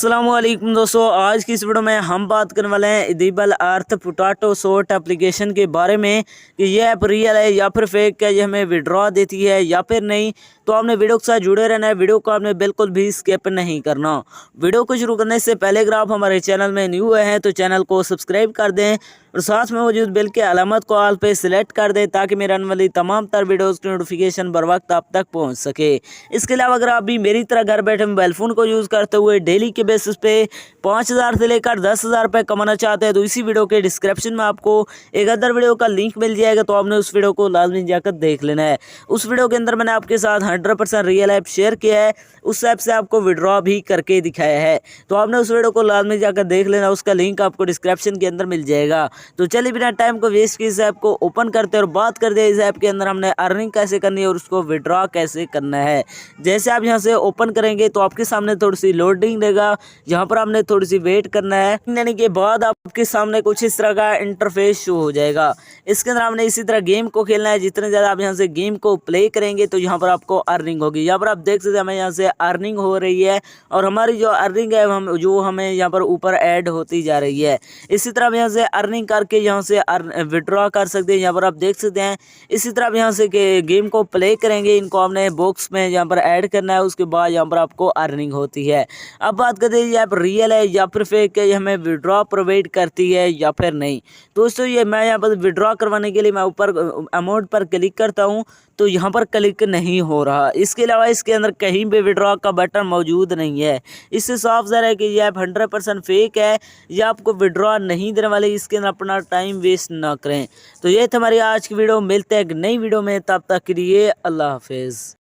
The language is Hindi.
अस्सलामुअलैकुम दोस्तों, आज की इस वीडियो में हम बात करने वाले हैं एडिबल अर्थ पोटैटो शॉर्ट एप्लीकेशन के बारे में कि ये ऐप रियल है या फिर फेक है, ये हमें विड्रॉ देती है या फिर नहीं। तो आपने वीडियो के साथ जुड़े रहना है, वीडियो को आपने बिल्कुल भी स्किप नहीं करना। वीडियो को शुरू करने से पहले अगर आप हमारे चैनल में न्यू हैं तो चैनल को सब्सक्राइब कर दें और साथ में मौजूद बेल के अलामत को ऑल पे सिलेक्ट कर दें ताकि मेरे आने वाली तमाम तर वीडियोस की नोटिफिकेशन बर वक्त आप तक पहुंच सके। इसके अलावा अगर आप भी मेरी तरह घर बैठे मोबाइल फ़ोन को यूज़ करते हुए डेली के बेसिस पे 5,000 से लेकर 10,000 रुपये कमाना चाहते हैं तो इसी वीडियो के डिस्क्रिप्शन में आपको एक अदर वीडियो का लिंक मिल जाएगा, तो आपने उस वीडियो को लाजमी जाकर देख लेना है। उस वीडियो के अंदर मैंने आपके साथ 100% रियल ऐप शेयर किया है, उस ऐप से आपको विड्रॉ भी करके दिखाया है, तो आपने उस वीडियो को लाजमी जाकर देख लेना, उसका लिंक आपको डिस्क्रिप्शन के अंदर मिल जाएगा। तो चलिए बिना टाइम को वेस्ट किए इस ऐप को ओपन करते हैं और बात करते हैं इस ऐप के अंदर हमने अर्निंग कैसे करनी है और उसको विड्रॉ कैसे करना है। जैसे आप यहाँ से ओपन करेंगे तो आपके सामने थोड़ी सी लोडिंग देगा, जहाँ पर आपने थोड़ी सी वेट करना है। लेने के बाद आपके सामने कुछ इस तरह का इंटरफेस शो हो जाएगा। इसके अंदर आपने इसी तरह गेम को खेलना है। जितने ज़्यादा आप यहाँ से गेम को प्ले करेंगे तो यहाँ पर आपको अर्निंग होगी। यहाँ पर आप देख सकते हैं हमें यहाँ से अर्निंग हो रही है और हमारी जो अर्निंग है हमें यहाँ पर ऊपर ऐड होती जा रही है। इसी तरह आप यहाँ से अर्निंग करके यहाँ से विड्रॉ कर सकते हैं। यहाँ पर आप देख सकते हैं इसी तरह आप यहाँ से गेम को प्ले करेंगे, इनको आपने बॉक्स में यहाँ पर ऐड करना है, उसके बाद यहाँ पर आपको अर्निंग होती है। अब बात करते हैं ये ऐप रियल है या फिर फेक है, ये हमें विड्रॉ प्रोवाइड करती है या फिर नहीं। दोस्तों ये मैं यहाँ पर विड्रॉ करवाने के लिए मैं ऊपर अमाउंट पर क्लिक करता हूँ तो यहाँ पर क्लिक नहीं हो रहा। इसके अलावा इसके अंदर कहीं भी विड्रॉ का बटन मौजूद नहीं है। इससे साफ ज़ाहिर है कि ये ऐप 100% फेक है, ये आपको विड्रॉ नहीं देने वाले। इसके अंदर अपना टाइम वेस्ट ना करें। तो ये थी हमारी आज की वीडियो, मिलते हैं एक नई वीडियो में, तब तक के लिए अल्लाह हाफिज़।